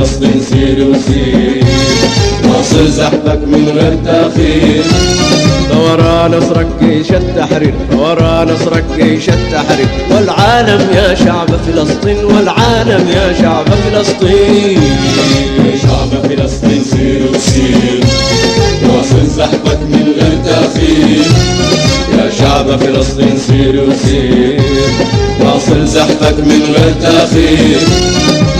فلسطين سير وسير، واصل زحفك من غير تأخير. ثورة نصرك جيش التحرير، ثورة نصرك جيش التحرير، والعالم يا شعب فلسطين، والعالم يا شعب فلسطين. يا شعب فلسطين سير وسير، واصل زحفك من غير تأخير. يا شعب فلسطين سير وسير، واصل زحفك من غير تأخير.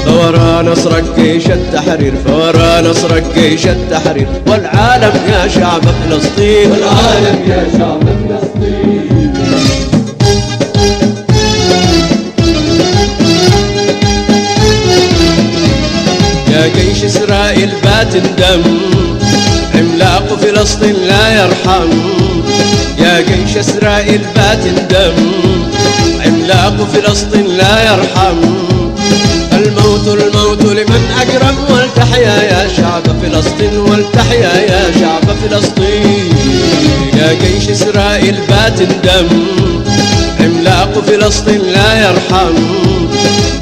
ثورة نصرك جيش التحرير، ثورة نصرك جيش التحرير، والعالم يا شعب فلسطين، والعالم يا شعب فلسطين. يا جيش إسرائيل بات دم، عملاق فلسطين لا يرحم. يا جيش إسرائيل بات دم، عملاق فلسطين لا يرحم. الموت الموت لمن أجرم، والتحيا يا شعب فلسطين، والتحيا يا شعب فلسطين. يا جيش إسرائيل بات دم، عملاق فلسطين لا يرحم.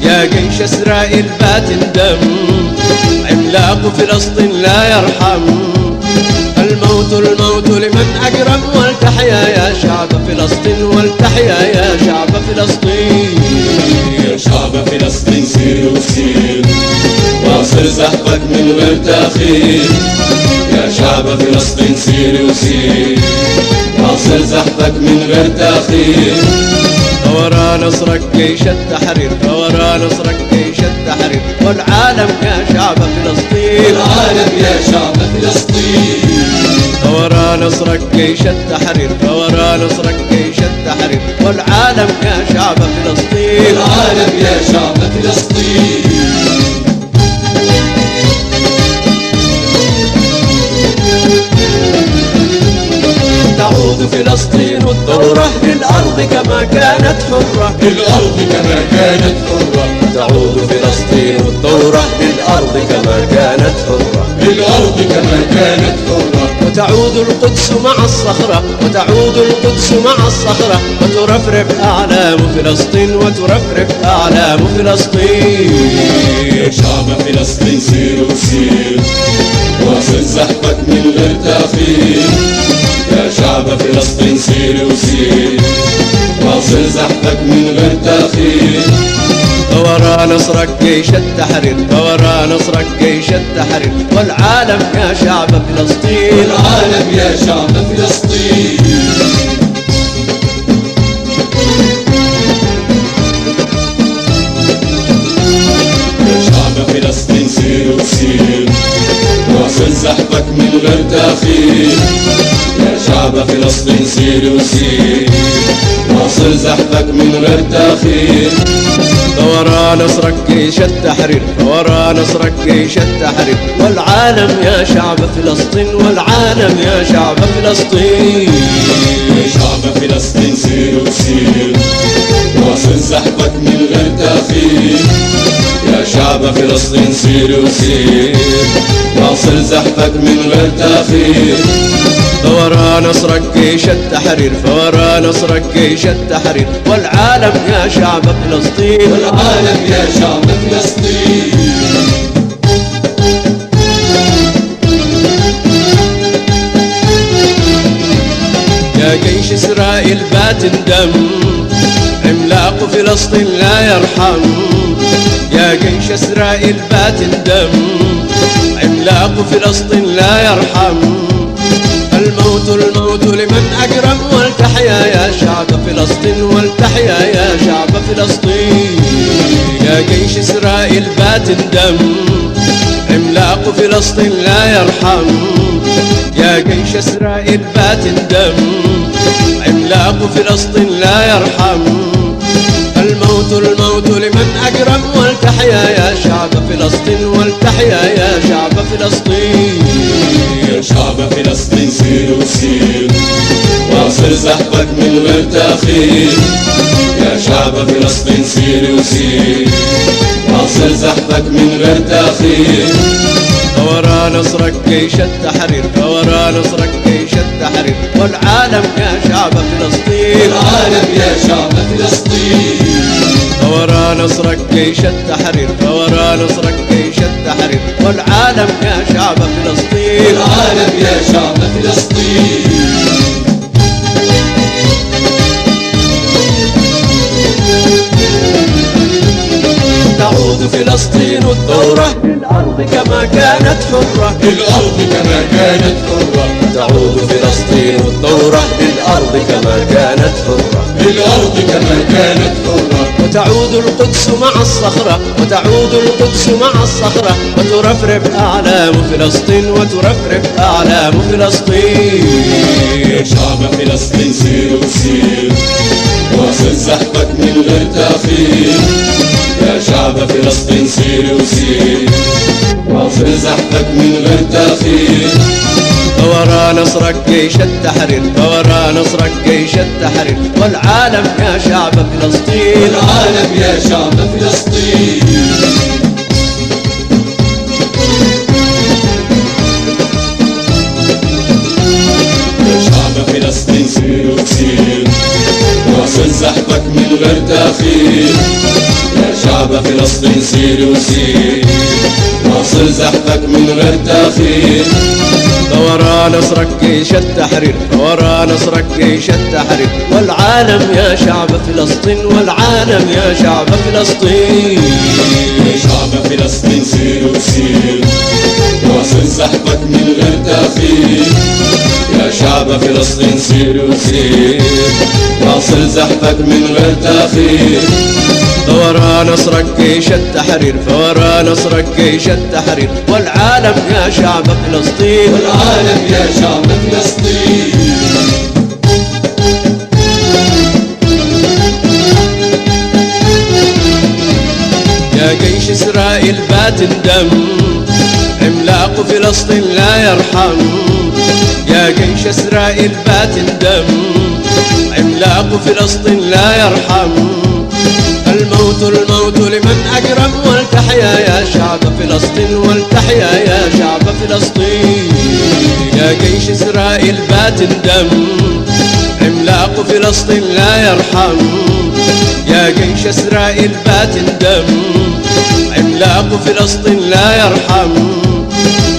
يا جيش إسرائيل بات دم، عملاق فلسطين لا يرحم. الموت الموت لمن أجرم، والتحيا يا شعب فلسطين، والتحيا يا شعب فلسطين. يا شعب فلسطين سير وسير، واصل زحفك من غير تأخير. يا شعب فلسطين سير وسير، واصل زحفك من غير تأخير. ثورة نصرك جيش التحرير، ثورة نصرك جيش التحرير، والعالم يا شعب فلسطين، والعالم يا شعب فلسطين. ثورة نصرك جيش التحرير، ثورة نصرك جيش التحرير، والعالم يا شعب فلسطين، والعالم يا شعب فلسطين. تعود فلسطين الثورة للأرض كما كانت حرة، للأرض كما كانت حرة. تعود فلسطين الثورة للأرض كما كانت حرة، للأرض كما كانت حرة. وتعود القدس مع الصخرة، وتعود القدس مع الصخرة، وترفرف أعلام فلسطين، وترفرف أعلام فلسطين. يا شعب فلسطين سير وسير، واصل زحفك من غير تأخير. يا شعب فلسطين سير وسير، واصل زحفك من غير تأخير. ثورة نصرك جيش التحرير، ثورة نصرك جيش التحرير، والعالم يا شعب فلسطين، والعالم يا شعب فلسطين. يا شعب فلسطين سير وسير، واصل زحفك من غير تأخير. يا شعب فلسطين سير وسير، واصل زحفك من غير تأخير. ثورة نصرك جيش التحرير، ثورة نصرك جيش التحرير، والعالم يا شعب فلسطين، والعالم يا شعب فلسطين. يا شعب فلسطين سير وسير، واصل زحفك من غير تأخير. يا شعب فلسطين سير وسير، واصل زحفك من غير تأخير. ثورة نصرك جيش التحرير، ثورة نصرك جيش التحرير، والعالم يا شعب فلسطين، والعالم يا شعب فلسطين. يا جيش إسرائيل بات دم، عملاق فلسطين لا يرحم. يا جيش إسرائيل بات دم، عملاق فلسطين لا يرحم. الموت الموت لمن أجرم، والتحيا يا شعب فلسطين، والتحيا يا شعب فلسطين. يا جيش إسرائيل بات دم، عملاق فلسطين لا يرحم. يا جيش إسرائيل بات دم، عملاق فلسطين لا يرحم. الموت الموت لمن أجرم، والتحيا يا شعب فلسطين، والتحيا يا شعب فلسطين. يا شعب فلسطين سير وسير، واصل زحفك من غير تأخير. يا شعب فلسطين سير وسير، واصل زحفك من غير تأخير. ثورة نصرك جيش التحرير، ثورة نصرك جيش التحرير، والعالم يا شعب فلسطين، والعالم يا شعب فلسطين. ثورة نصرك جيش التحرير، ثورة نصرك جيش التحرير، التحرير والعالم يا شعب فلسطين والعالم يا شعب فلسطين. تعود فلسطين الثورة للأرض كما كانت حرة، للأرض كما كانت حرة. تعود فلسطين الثورة للأرض كما كانت حرة، للأرض كما كانت حرة. وتعود القدس مع الصخرة، وتعود القدس مع الصخرة، وترفرف أعلام فلسطين، وترفرف أعلام فلسطين. يا شعب فلسطين سير وسير، واصل زحفك من غير تأخير. يا شعب فلسطين سير وسير، واصل زحفك من غير تأخير. فورا نصرك جيش التحرير، فورا نصرك جيش التحرير والعالم يا شعب فلسطين. والعالم يا شعب فلسطين. يا شعب فلسطين سير وسير، واصل زحفك من غير تأخير. يا شعب فلسطين سير وسير، واصل زحفك من غير تأخير. فورا نصرك جيش التحرير، فورا نصرك جيش التحرير والعالم يا شعب فلسطين، والعالم يا شعب فلسطين. يا شعب فلسطين سير وسير، واصل زحفك من غير تأخير. يا شعب فلسطين سير وسير، واصل زحفك من غير تأخير. فورا نصرك جيش التحرير، فورا نصرك جيش التحرير والعالم يا شعب فلسطين. والعالم يا شعب فلسطين. يا جيش إسرائيل بات الدم، عملاق فلسطين لا يرحم. يا جيش إسرائيل بات الدم، عملاق فلسطين لا يرحم. الموت الموت لمن أجرم، والتحيا يا شعب فلسطين، والتحيا يا شعب فلسطين. يا جيش إسرائيل بات الدم، عملاق فلسطين لا يرحم. يا جيش إسرائيل بات الدم، عملاق فلسطين لا يرحم.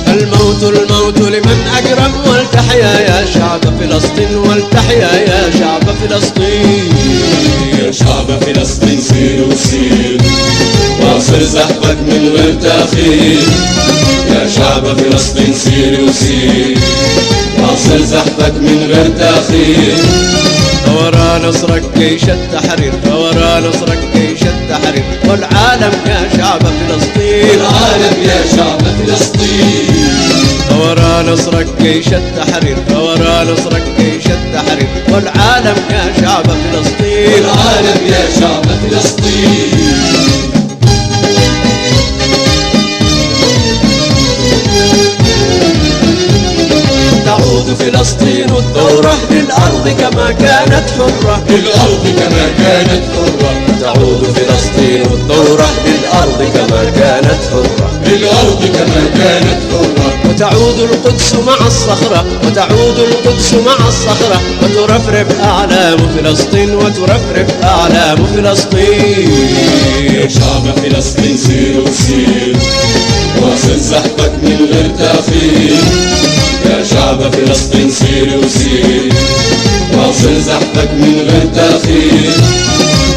الموت الموت لمن أجرم، والتحيا يا شعب فلسطين، والتحيا يا شعب فلسطين. يا شعب فلسطين سير وسير، واصل زحفك من غير تأخير. يا شعب فلسطين سير وسير، واصل زحفك من غير تأخير. فورا نصرك جيش التحرير، فورا نصرك جيش التحرير والعالم يا شعب فلسطين. والعالم يا شعب فلسطين. فورا نصرك جيش التحرير، فورا نصرك جيش التحرير والعالم يا شعب فلسطين. والعالم يا شعب فلسطين. تعود فلسطين الثورة للأرض كما كانت حرة، للأرض كما كانت حرة. تعود فلسطين الثورة للأرض كما كانت حرة، للأرض كما كانت حرة. وتعود القدس مع الصخرة، وتعود القدس مع الصخرة، وترفرف أعلام فلسطين، وترفرف أعلام فلسطين. يا شعب فلسطين سير وسير، واصل زحفك من غير تأخير. يا شعب فلسطين سير وسير، واصل زحفك من غير تأخير.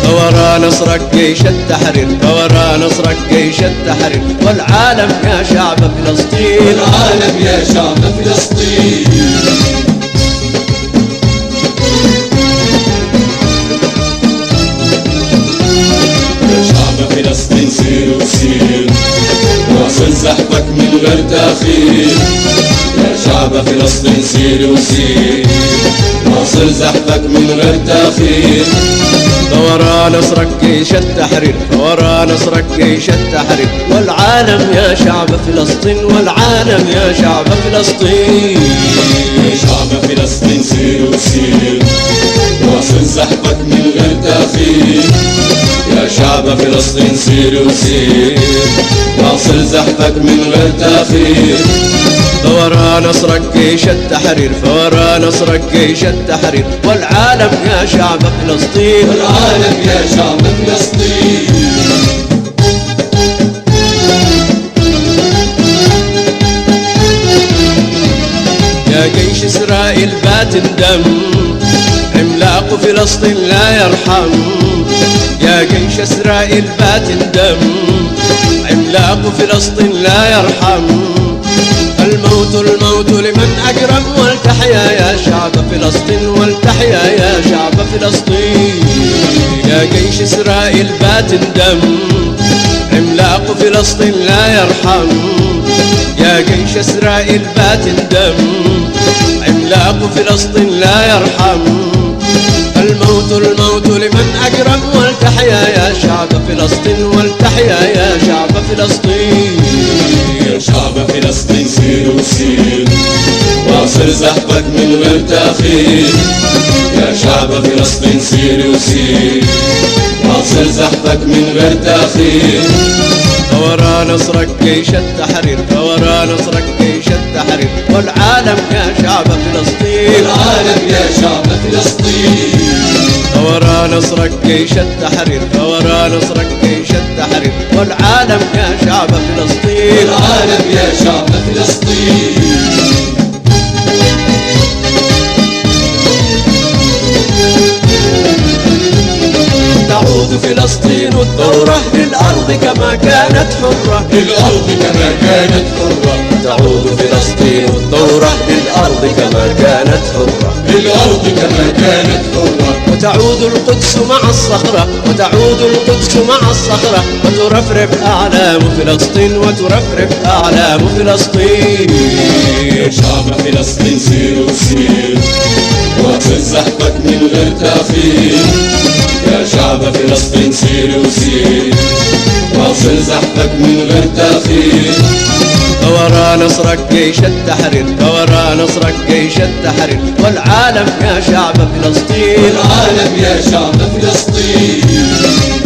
فورا نصرك جيش التحرير، فورا نصرك جيش التحرير والعالم يا شعب فلسطين. والعالم يا شعب فلسطين. يا شعب فلسطين سير وسير، واصل زحفك من غير تأخير. يا شعب فلسطين سير وسير، واصل زحفك من غير تأخير. فورا نصرك جيش التحرير، فورا نصرك جيش التحرير والعالم يا شعب فلسطين، والعالم يا شعب فلسطين. يا شعب فلسطين سير وسير، واصل زحفك من غير تأخير. يا شعب فلسطين سير وسير، واصل زحفك من غير تأخير. فورا نصرك جيش التحرير، فورا نصرك جيش التحرير والعالم يا شعب فلسطين. والعالم يا شعب فلسطين. تندم، عملاق فلسطين لا يرحم، يا جيش إسرائيل بات ندم، عملاق فلسطين لا يرحم. الموت الموت لمن أجرم، والتحيا يا شعب فلسطين، والتحيا يا شعب فلسطين. يا جيش إسرائيل بات ندم، عملاق فلسطين لا يرحم، يا جيش إسرائيل بات ندم، عملاق فلسطين لا يرحم. الموت الموت لمن أجرم، والتحيا يا شعب فلسطين، والتحيا يا شعب فلسطين. يا شعب فلسطين سير وسير، واصل زحفك من غير تأخير. يا شعب فلسطين سير وسير، واصل زحفك من غير تأخير. فورا نصرك جيش التحرير، فورا نصرك جيش التحرير، والعالم يا شعب فلسطين، والعالم يا شعب فلسطين. فورا نصرك جيش التحرير، فورا نصرك جيش التحرير، والعالم يا شعب فلسطين، والعالم يا شعب فلسطين. تعود فلسطين الثورة للأرض كما كانت حرة، للأرض كما كانت حرة. تعود فلسطين الثورة للأرض كما كانت حرة، للأرض كما كانت حرة. وتعود القدس مع الصخرة، وتعود القدس مع الصخرة، وترفرف أعلام فلسطين، وترفرف أعلام فلسطين. يا شعب فلسطين سير وسير، واصل زحفك من غير تأخير. يا شعب فلسطين سير وسير، واصل زحفك من غير تأخير. فورا نصرك جيش التحرير، فورا نصرك جيش التحرير، والعالم يا شعب فلسطين، والعالم يا شعب فلسطين.